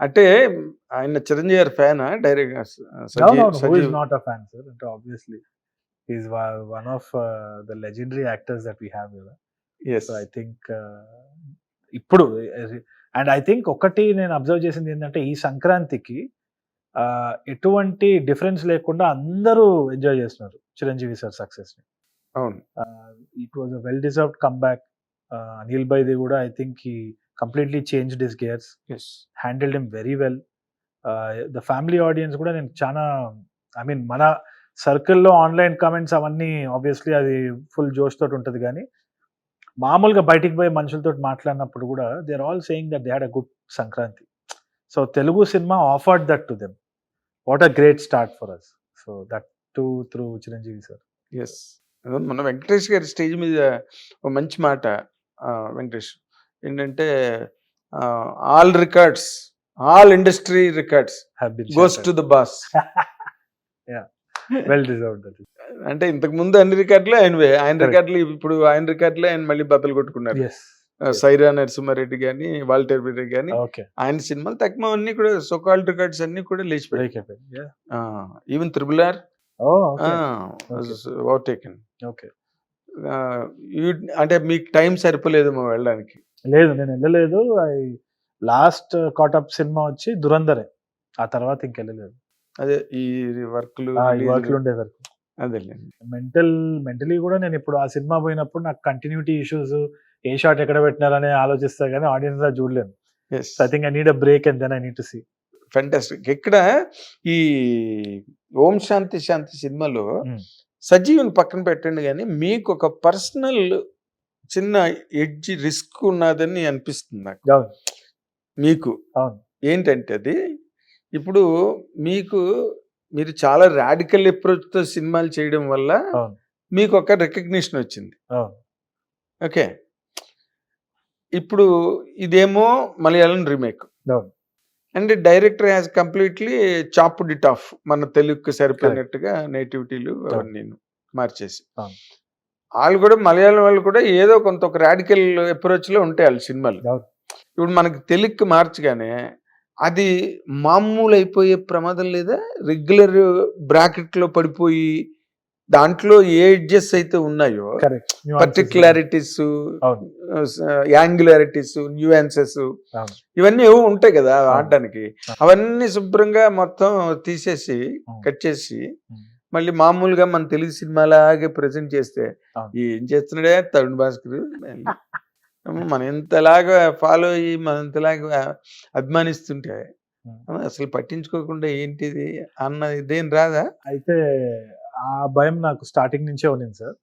అంటే ఆయన చిరంజీవి గారి ఫ్యానా direct No, Sajeev no, no. Who is Sajeev not a fan, sir? And obviously, he's one of the legendary actors that we have here. Yes So I think ఇప్పుడు and I think ఒకటి నేను observe చేసింది ఏంటంటే ఈ సంక్రాంతికి ఎటువంటి డిఫరెన్స్ లేకుండా అందరూ ఎంజాయ్ చేస్తున్నారు చిరంజీవి సార్ సక్సెస్ ని. అవును it was a well deserved comeback. Anil బైది కూడా I think he completely changed his gears, yes handled him very well. The family audience కూడా నేను చాలా ఐ మీన్ మన సర్కిల్లో ఆన్లైన్ కామెంట్స్ అవన్నీ ఆబ్వియస్లీ అది ఫుల్ జోష్ తోటి ఉంటుంది, కానీ మామూలుగా బయటికి పోయి మనుషులతో మాట్లాడినప్పుడు కూడా they are all saying that they had a good Sankranti. So Telugu cinema offered that to them. What a great start for us. So that to through Chiranjeevi sir. Yes మన వెంకటేష్ గారి స్టేజ్ మీద ఒక మంచి మాట వెంకటేష్ ఏంటంటే all records all industry records have been goes to the boss. Well deserved that. అంటే ఇంతకు ముందు అన్ని రికార్డులు ఆయనవే, ఆయన Correct. రికార్డులు ఇప్పుడు ఆయన రికార్డులే ఆయన మళ్ళీ బద్దలు కొట్టుకున్నారు. ఎస్ సైరా నరసింహారెడ్డి కానీ వాల్టర్ రెడ్డి కానీ ఓకే ఆయన సినిమాలు తక్కువ అన్ని కూడా సోకాల్ రికార్డ్స్ అన్ని కూడా లేచిపోయాయి. బ్రేక్ అయిపోయింది. Even triple R O okay overtaken. Okay. అంటే మీకు టైం సరిపోలేదేమో వెళ్ళడానికి. లేదు నేను వెళ్ళలేదు. ఐ లాస్ట్ కాటప్ సినిమా వచ్చి దురందరే, ఆ తర్వాత ఇంకెళ్ళలేదు. అదే ఈ వర్క్లు వర్క్లు ఉండే వరకు. అదేలేండి. మెంటలీ కూడా నేను ఇప్పుడు ఆ సినిమా పోయినప్పుడు నాకు కంటిన్యూటీ ఇష్యూస్, ఏ షాట్ ఎక్కడ పెట్టినారని ఆలోచిస్తా, కానీ ఆడియన్స్ లా చూడలేను. Yes I think I need a break and then I need to see. Fantastic. ఇక్కడ ఈ ఓం శాంతి శాంతి సినిమాలో సజీవుని పక్కన పెట్టండి, కానీ మీకు ఒక పర్సనల్ చిన్న ఎడ్జ్ రిస్క్ ఉన్నదని అనిపిస్తుంది నాకు. అవును మీకు అవును ఏంటంటే అది ఇప్పుడు మీరు చాలా రాడికల్ అప్రోచ్తో సినిమాలు చేయడం వల్ల అవును మీకు ఒక రికగ్నిషన్ వచ్చింది. అవును ఓకే, ఇప్పుడు ఇదేమో మలయాళం రీమేక్ అవును and director has completely chopped it of, మన తెలుగుకి సరిపోయినట్టుగా నేటివిటీలు అవన్నీ మార్చేసి. అవును. వాళ్ళు కూడా మలయాళం వాళ్ళు కూడా ఏదో కొంత ఒక రాడికల్ అప్రోచ్లో ఉంటాయి వాళ్ళ సినిమాలు. అవును. ఇప్పుడు మనకి తెలుగుకి మార్చగానే అది మామూలు అయిపోయే ప్రమాదం లేదా? రెగ్యులర్ బ్రాకెట్లో పడిపోయి దాంట్లో ఏ ఎడ్జెస్ అయితే ఉన్నాయో కరెక్ట్. పర్టిక్యులారిటీస్, అవును యాంగులారిటీస్, న్యూయాన్సెస్ అవును ఇవన్నీ ఏవో ఉంటాయి కదా ఆడడానికి, అవన్నీ శుభ్రంగా మొత్తం తీసేసి కట్ చేసి మళ్ళీ మామూలుగా మన తెలుగు సినిమాలాగే ప్రజెంట్ చేస్తే ఏం చేస్తున్నాడే తరుణ్ భాస్కర్, మనం ఇంతలాగా ఫాలో అయ్యి మనం ఇంతలాగా అభిమానిస్తుంటే అసలు పట్టించుకోకుండా ఏంటిది అన్న ఇదేం రాదా? అయితే ఆ భయం నాకు స్టార్టింగ్ నుంచే ఉన్నింది సార్.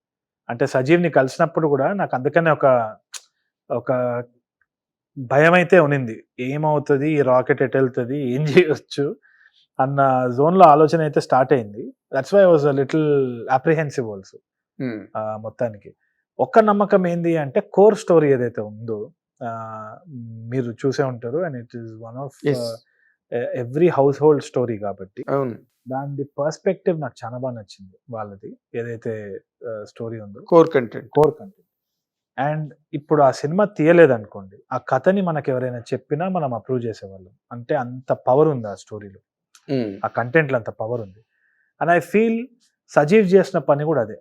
అంటే సజీవ్ని కలిసినప్పుడు కూడా నాకు అందుకనే ఒక భయం అయితే ఉన్నింది. ఏమవుతుంది, ఈ రాకెట్ ఎటు వెళ్తుంది, ఏం చేయొచ్చు అన్న జోన్లో ఆలోచన అయితే స్టార్ట్ అయింది. That's why I was little apprehensive also. మొత్తానికి ఒక్క నమ్మకం ఏంది అంటే కోర్ స్టోరీ ఏదైతే ఉందో మీరు చూసే ఉంటారు, and it is one of every house hold story కాబట్టి అవును, దాని పర్స్పెక్టివ్ నాకు చాలా బాగా నచ్చింది. వాళ్ళది ఏదైతే స్టోరీ ఉందో కోర్ కంటెంట్. అండ్ ఇప్పుడు ఆ సినిమా తీయలేదనుకోండి, ఆ కథని మనకు ఎవరైనా చెప్పినా మనం అప్రూవ్ చేసేవాళ్ళం. అంటే అంత పవర్ ఉంది ఆ స్టోరీలో, ఆ కంటెంట్లో అంత పవర్ ఉంది. అండ్ ఐ ఫీల్ సజీవ్ చేసిన పని కూడా అదే.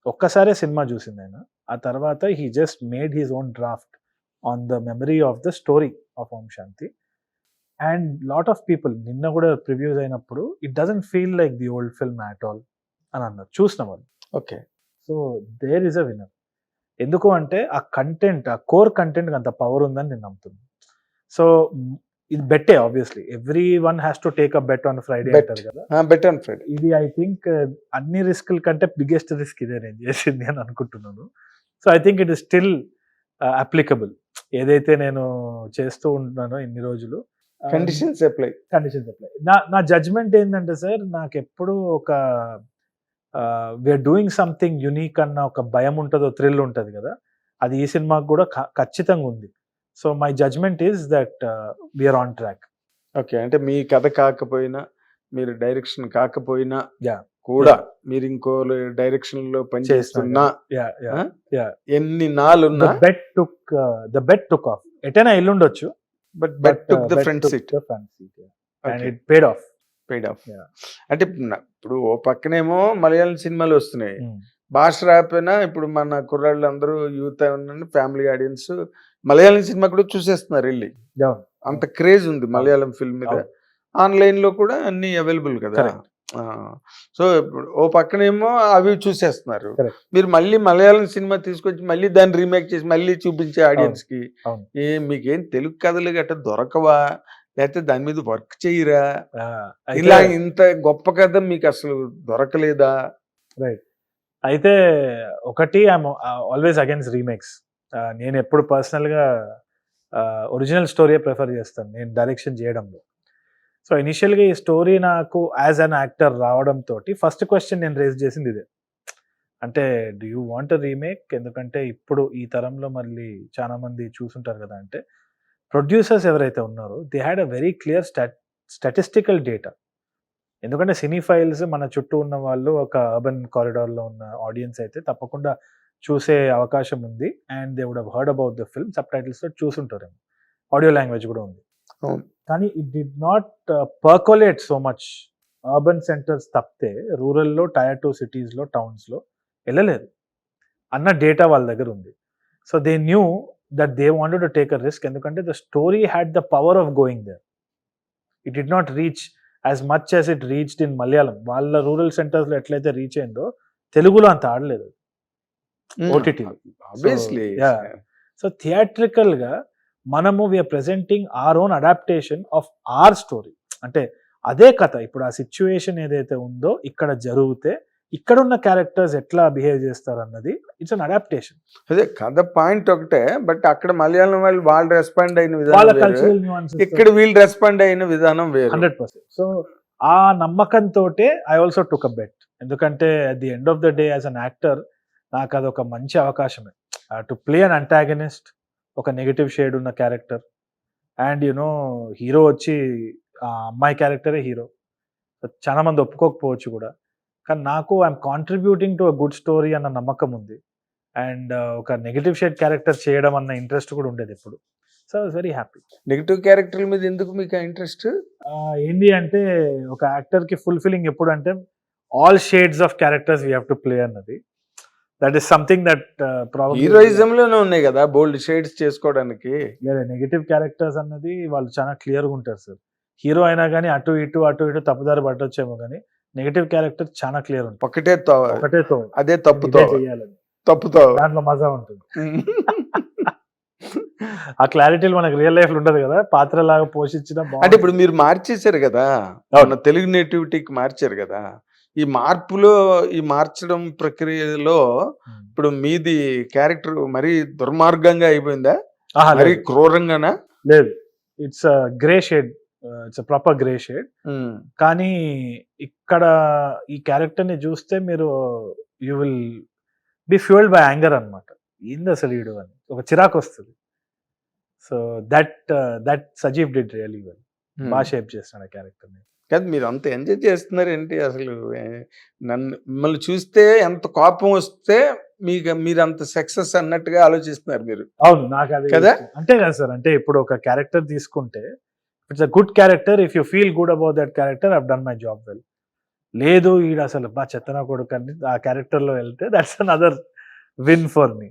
ఒక్కసారే సినిమా చూసింది ఆయన, ఆ తర్వాత he just made his own draft on the memory of the story of Om Shanti. And lot of people నిన్న కూడా ప్రివ్యూస్ అయినప్పుడు it doesn't feel like the old film at all అని అన్నారు చూసిన వాళ్ళు. Okay, so there is a winner. ఎందుకు అంటే ఆ కంటెంట్, ఆ కోర్ కంటెంట్ అంత పవర్ ఉందని నేను నమ్ముతున్నాను. సో ఇది బెట్టే, obviously every one has to take a bet on Friday అంటారు కదా. బెట్ ఆన్ ఫ్రైడే ఇది ఐ థింక్ అన్ని రిస్కుల కంటే బిగ్గెస్ట్ రిస్క్ ఇదే నేను చేసింది అని అనుకుంటున్నాను. So I think it is still applicable. ఏదైతే నేను చేస్తూ ఉంటున్నానో ఇన్ని రోజులు కండిషన్స్ అప్లై. నా జడ్జ్మెంట్ ఏంటంటే సార్, నాకు ఎప్పుడు ఒక వీఆర్ డూయింగ్ సంథింగ్ యునీక్ అన్న ఒక భయం ఉంటుందో, థ్రిల్ ఉంటుంది కదా, అది ఈ సినిమాకి కూడా ఖచ్చితంగా ఉంది. So my judgement is that we're on track. Okay, అంటే మీ కథ కాకపోయినా, మీరు డైరెక్షన్ కాకపోయినా కూడా మీరు ఇంకో డైరెక్షన్ లో పనిచేస్తున్నా, ఎన్ని నాలున్నా ద బెట్ టుక్ ఆఫ్. ఎటైనా ఎల్లుండొచ్చు, but bet took the front seat and it paid off. Yeah. అంటే ఇప్పుడు ఓ పక్కనేమో మలయాళం సినిమాలు వస్తున్నాయి, భాష రాకపోయినా ఇప్పుడు మన కుర్రాళ్ళు అందరూ youth family audience Malayalam cinema కూడా చూసేస్తున్నారు వెళ్ళి. అంత క్రేజ్ ఉంది మలయాళం ఫిల్మ్ మీద. ఆన్లైన్ లో కూడా అన్ని అవైలబుల్ కదా. సో ఇప్పుడు ఓ పక్కనేమో అవి చూసేస్తున్నారు, మీరు మళ్ళీ మలయాళం సినిమా తీసుకొచ్చి మళ్ళీ దాన్ని రీమేక్ చేసి మళ్ళీ చూపించే ఆడియన్స్ కి మీకేం తెలుగు కథలు గట్రా దొరకవా, లేకపోతే దాని మీద వర్క్ చేయరా, ఇలా ఇంత గొప్ప కథ మీకు అసలు దొరకలేదా? రైట్. అయితే ఒకటి ఐఎమ్ ఆల్వేస్ అగైన్స్ రీమేక్స్. నేను ఎప్పుడు పర్సనల్గా ఒరిజినల్ స్టోరీ ప్రిఫర్ చేస్తాను నేను డైరెక్షన్ చేయడంలో. సో ఇనిషియల్గా ఈ స్టోరీ నాకు యాజ్ అన్ యాక్టర్ రావడంతో ఫస్ట్ క్వశ్చన్ నేను రేజ్ చేసింది ఇదే, అంటే do you want a remake? ఎందుకంటే ఇప్పుడు ఈ తరంలో మళ్ళీ చాలా మంది చూసుంటారు కదా, అంటే ప్రొడ్యూసర్స్ ఎవరైతే ఉన్నారో they had a very clear statistical data. ఎందుకంటే సినీ ఫైల్స్ మన చుట్టూ ఉన్న వాళ్ళు ఒక అర్బన్ కారిడార్లో ఉన్న ఆడియన్స్ అయితే తప్పకుండా చూసే అవకాశం ఉంది. And they would have heard about the film, సబ్ టైటిల్స్తో చూసుంటారేమో, ఆడియో లాంగ్వేజ్ కూడా ఉంది. కానీ it did not percolate so much. Urban centres తప్పితే రూరల్లో, టైర్ 2 సిటీస్లో, టౌన్స్లో వెళ్ళలేదు అన్న డేటా వాళ్ళ దగ్గర ఉంది. So they knew that they wanted to take a risk, ఎందుకంటే the story had the power of going there. It did not reach as much as it reached in Malayalam. వాళ్ళ రూరల్ సెంటర్స్లో ఎట్లయితే రీచ్ అయిందో తెలుగులో అంత ఆడలేదు ఓటీటీ. సో థియేట్రికల్గా మనము we're presenting our own adaptation of our story. అంటే అదే కథ, ఇప్పుడు ఆ సిచ్యువేషన్ ఏదైతే ఉందో ఇక్కడ జరిగితే ఇక్కడ ఉన్న క్యారెక్టర్స్ ఎట్లా బిహేవ్ చేస్తారు అన్నది ఇట్స్ అన్ అడాప్టేషన్. అదే కథ పాయింట్ ఒకటే, బట్ అక్కడ మలయాళం వాళ్ళు రెస్పాండ్ అయిన విధానం, ఇక్కడ వీళ్ళు రెస్పాండ్ అయిన విధానం వేరు 100%. సో ఆ నమ్మకంతో I also took a bet, ఎందుకంటే at the end of the day as an actor నాకు అదొక మంచి అవకాశమే టు ప్లే అన్ అంటాగనిస్ట్, ఒక నెగటివ్ షేడ్ ఉన్న క్యారెక్టర్. అండ్ యునో హీరో వచ్చి ఆ అమ్మాయి క్యారెక్టరే హీరో. చాలా మంది ఒప్పుకోకపోవచ్చు కూడా, కానీ నాకు I'm contributing to a good story అన్న నమ్మకం ఉంది. అండ్ ఒక నెగటివ్ షేడ్ క్యారెక్టర్ చేయడం అన్న ఇంట్రెస్ట్ కూడా ఉండేది ఎప్పుడు. So I was very happy. Negative character మీద ఎందుకు మీకు ఇంట్రెస్ట్? ఏంటి అంటే ఒక యాక్టర్కి ఫుల్ఫిల్లింగ్ ఎప్పుడు అంటే all shades of characters we have to play అన్నది. That is something that heroism లోనే ఉన్నాయి కదా బోల్డ్ షేడ్స్ చేసుకోవడానికి. లేదా నెగటివ్ క్యారెక్టర్స్ అన్నది వాళ్ళు చాలా క్లియర్గా ఉంటారు సార్. హీరో అయినా కానీ అటు ఇటు తప్పుదారి పట్టొచ్చేమో, కానీ నెగటివ్ క్యారెక్టర్ చాలా క్లియర్ ఉంటుంది. ఒకటే అదే తప్పుతో చేయాలని, తప్పుతో దాంట్లో మజా ఉంటుంది. ఆ క్లారిటీలు మనకు రియల్ లైఫ్ లో ఉండదు కదా, పాత్ర లాగా పోషించిన. అంటే ఇప్పుడు మీరు మార్చేశారు కదా, తెలుగు నేటివిటీకి మార్చారు కదా, ఈ మార్పులో ఈ మార్చడం ప్రక్రియలో ఇప్పుడు మీది క్యారెక్టర్ మరీ దుర్మార్గంగా అయిపోయిందా, మరీ క్రూరంగానా? లేదు, it's grey shade, it's proper grey shade. కానీ ఇక్కడ ఈ క్యారెక్టర్ ని చూస్తే మీరు you will be fuelled by anger అనమాట. ఏంది అసలు వీడు అని ఒక చిరాకు వస్తుంది. So that Sajeev did really well, బాగా షేప్ చేస్తాడు ఆ క్యారెక్టర్ ని. కాదు, మీరు అంత ఎంజాయ్ చేస్తున్నారు ఏంటి అసలు? మిమ్మల్ని చూస్తే ఎంత కోపం వస్తే మీరు అంత సక్సెస్ అన్నట్టుగా ఆలోచిస్తున్నారు మీరు. అవును, నాకు అది కదా. అంతే కదా సార్, అంటే ఇప్పుడు ఒక క్యారెక్టర్ తీసుకుంటే it's a good character, if you feel good about that character, I've done my job well. లేదు ఈడు అసలు చెత్తనా కొడుకు అని ఆ క్యారెక్టర్ లో వెళ్తే that's another win for me.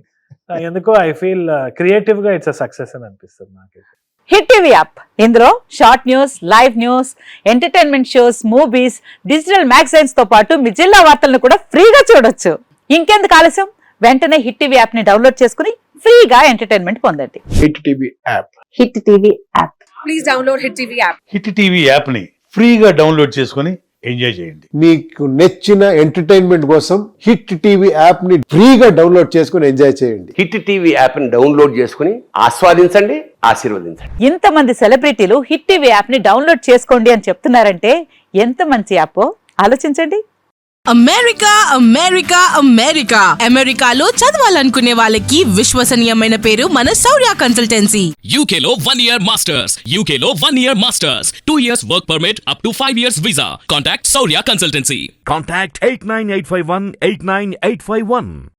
ఎందుకో ఐ ఫీల్ క్రియేటివ్ గా ఇట్స్ అ సక్సెస్ అని అనిపిస్తుంది నాకైతే. హిట్ టీవీ యాప్, ఇందులో short news, live news, entertainment shows, movies, digital magazines తో పాటు మీ జిల్లా వార్తలను కూడా ఫ్రీగా చూడొచ్చు. ఇంకెందుకు ఆలస్యం, వెంటనే హిట్ టీవీ యాప్ ని డౌన్లోడ్ చేసుకుని ఫ్రీగా ఎంటర్టైన్మెంట్ పొందండి. Hit TV app, hit TV app, please download hit TV app. Hit TV app ని ఫ్రీగా డౌన్లోడ్ చేసుకుని ఎంజాయ్ చేయండి. మీకు నచ్చిన ఎంటర్టైన్మెంట్ కోసం హిట్ టీవీ యాప్ ని ఫ్రీగా డౌన్లోడ్ చేసుకుని ఎంజాయ్ చేయండి. హిట్ టీవీ యాప్ ని డౌన్లోడ్ చేసుకుని ఆస్వాదించండి, ఆశీర్వదించండి. ఇంతమంది సెలబ్రిటీలు హిట్ టీవీ యాప్ ని డౌన్లోడ్ చేసుకోండి అని చెప్తున్నారంటే ఎంత మంచి యాప్ ఆలోచించండి. అమెరికా అమెరికా అమెరికా అమెరికాలో చదవాలనుకునే వాళ్ళకి విశ్వసనీయమైన పేరు మన శౌర్య కన్సల్టెన్సీ. UK లో 1 year masters, UK లో 1 year masters, 2 years work permit up to 5 years visa. Contact Saurya Consultancy. Contact 89851 89851.